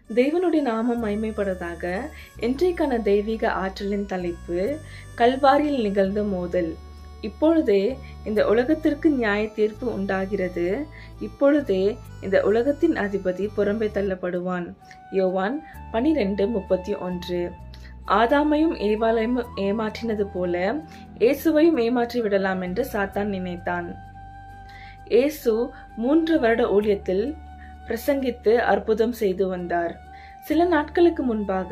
தேவனுடைய நாமம் மகிமைப்படுவதாக. இன்றைக்கான தெய்வீக ஆற்றலின் தலைப்பு கல்வாரியில் நிகழ்ந்த மோதல். இப்பொழுதே இந்த உலகத்திற்கு நியாய தீர்ப்பு உண்டாகிறது. இப்பொழுதே இந்த உலகத்தின் அதிபதி புறம்பே தள்ளப்படுவான். யோவான் 12:31. ஆதாமையும் ஏவாளையும் ஏமாற்றினது போல இயேசுவையும் ஏமாற்றி விடலாம் என்று சாத்தான் நினைத்தான். இயேசு 3 வருட ஊழியத்தில் பிரசங்கித்து அற்புதம் செய்து வந்தார். சில நாட்களுக்கு முன்பாக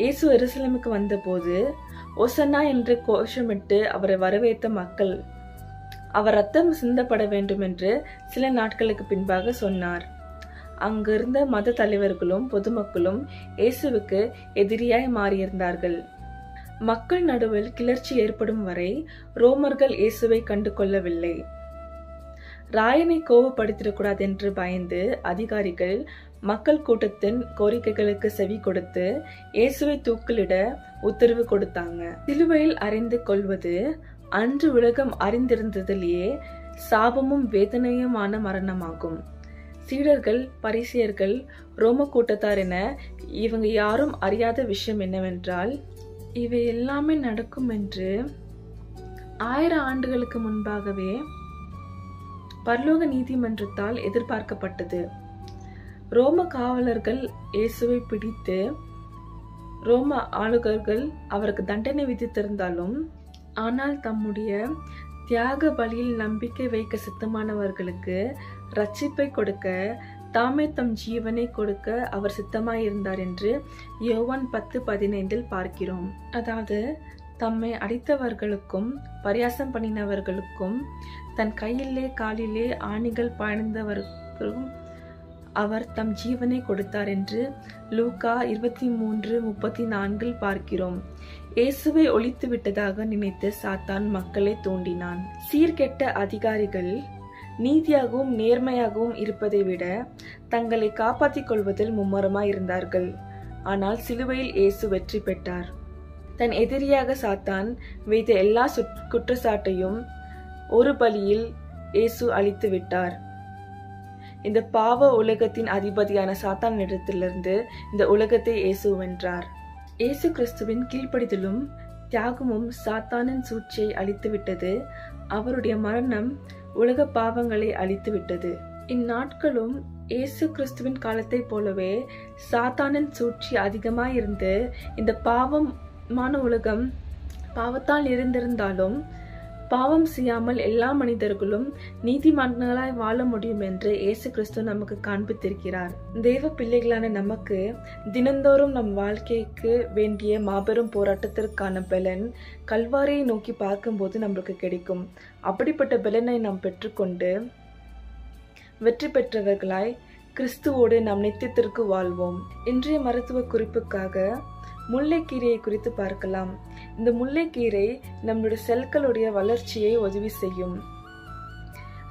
இயேசு எருசலேமுக்கு வந்தபோது ஓசன்னா என்று கோஷமிட்டு அவரை வரவேற்ற மக்கள் அவர் ரத்தம் சிந்தப்பட வேண்டும் என்று சில நாட்களுக்கு பின்பாக சொன்னார். அங்கிருந்த மத தலைவர்களும் பொதுமக்களும் இயேசுவுக்கு எதிரியாய் மாறியிருந்தார்கள். மக்கள் நடுவில் கிளர்ச்சி ஏற்படும் வரை ரோமர்கள் இயேசுவை கண்டு கொள்ளவில்லை. ராயனை கோபப்படுத்திடக்கூடாது என்று பயந்து அதிகாரிகள் மக்கள் கூட்டத்தின் கோரிக்கைகளுக்கு செவி கொடுத்து இயேசுவை தூக்கிலிட உத்தரவு கொடுத்தாங்க. சிலுவையில் அறைந்து கொள்வது அன்று உலகம் அறிந்திருந்ததிலேயே சாபமும் வேதனையுமான மரணமாகும். சீடர்கள், பரிசேயர்கள், ரோம கூட்டத்தார் என இவங்க யாரும் அறியாத விஷயம் என்னவென்றால், இவை எல்லாமே நடக்கும் என்று 1000 ஆண்டுகளுக்கு முன்பாகவே பரலோக நீதிமன்றத்தால் எதிர்பார்க்கப்பட்டது. ரோம காவலர்கள் இயேசுவை பிடித்து ரோம ஆளுகர்கள் அவருக்கு தண்டனை விதித்திருந்தாலும், ஆனால் தம்முடைய தியாக பலியில் நம்பிக்கை வைக்க சித்தமானவர்களுக்கு ரட்சிப்பை கொடுக்க தாமே தம் ஜீவனை கொடுக்க அவர் சித்தமாயிருந்தார் என்று யோவான் 10:15 பார்க்கிறோம். அதாவது தம்மை அடித்தவர்களுக்கும் பரியாசம் பண்ணினவர்களுக்கும் தன் கையிலே காலிலே ஆணிகள் பாய்ந்தவர்களுக்கும் அவர் தம் ஜீவனை கொடுத்தார் என்று லூக்கா 23:34 பார்க்கிறோம். இயேசுவை ஒழித்து விட்டதாக நினைத்து சாத்தான் மக்களை தூண்டினான். சீர்கெட்ட அதிகாரிகள் நீதியாகவும் நேர்மையாகவும் இருப்பதை விட தங்களை காப்பாற்றிக் கொள்வதில் மும்முரமாய் இருந்தார்கள். ஆனால் சிலுவையில் இயேசு வெற்றி பெற்றார். தன் எதிரியாக சாத்தான் வைத்த எல்லா குற்றச்சாட்டையும் ஒரு பலியில் இயேசு அழித்து விட்டார். இந்த பாவ உலகத்தின் அதிபதியான சாத்தான் இடத்திலிருந்து இந்த உலகத்தை இயேசு வென்றார். இயேசு கிறிஸ்துவின் கீழ்ப்படிதலும் தியாகமும் சாத்தானின் சூழ்ச்சியை அழித்து விட்டது. அவருடைய மரணம் உலக பாவங்களை அழித்து விட்டது. இந்நாட்களும் இயேசு கிறிஸ்துவின் காலத்தை போலவே சாத்தானின் சூழ்ச்சி அதிகமாயிருந்து இந்த பாவமான உலகம் பாவத்தால் இருந்திருந்தாலும் பாவம் செய்யாமல் எல்லா மனிதர்களும் நீதிமான்களாய் வாழ முடியும் என்று இயேசு கிறிஸ்து நமக்கு காண்பித்திருக்கிறார். தேவ பிள்ளைகளான நமக்கு தினந்தோறும் நம் வாழ்க்கைக்கு வேண்டிய மாபெரும் போராட்டத்திற்கான பலன் கல்வாரியை நோக்கி பார்க்கும்போது நம்மளுக்கு கிடைக்கும். அப்படிப்பட்ட பலனை நாம் பெற்றுக்கொண்டு வெற்றி பெற்றவர்களாய் கிறிஸ்துவோடு நாம் நித்தியத்திற்கு வாழ்வோம். இன்றைய மருத்துவ குறிப்புக்காக முல்லைக்கீரையை குறித்து பார்க்கலாம். இந்த முல்லைக்கீரை நம்முடைய செல்களுடைய வளர்ச்சியை உதவி செய்யும்.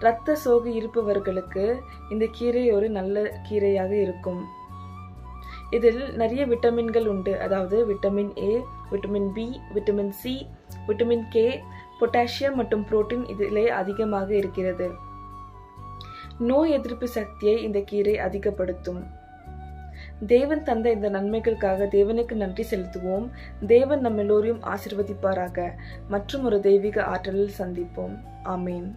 இரத்த சோகை இருப்பவர்களுக்கு இந்த கீரை ஒரு நல்ல கீரையாக இருக்கும். இதில் நிறைய விட்டமின்கள் உண்டு. அதாவது vitamin A, vitamin B, vitamin C, vitamin K, potassium மற்றும் புரோட்டீன் இதிலே அதிகமாக இருக்கிறது. நோய் எதிர்ப்பு சக்தியை இந்த கீரை அதிகப்படுத்தும். தேவன் தந்த இந்த நன்மைகளுக்காக தேவனுக்கு நன்றி செலுத்துவோம். தேவன் நம்ம எல்லோரையும் ஆசீர்வதிப்பாராக. மற்றும் ஒரு தெய்வீக ஆற்றலில் சந்திப்போம். ஆமேன்.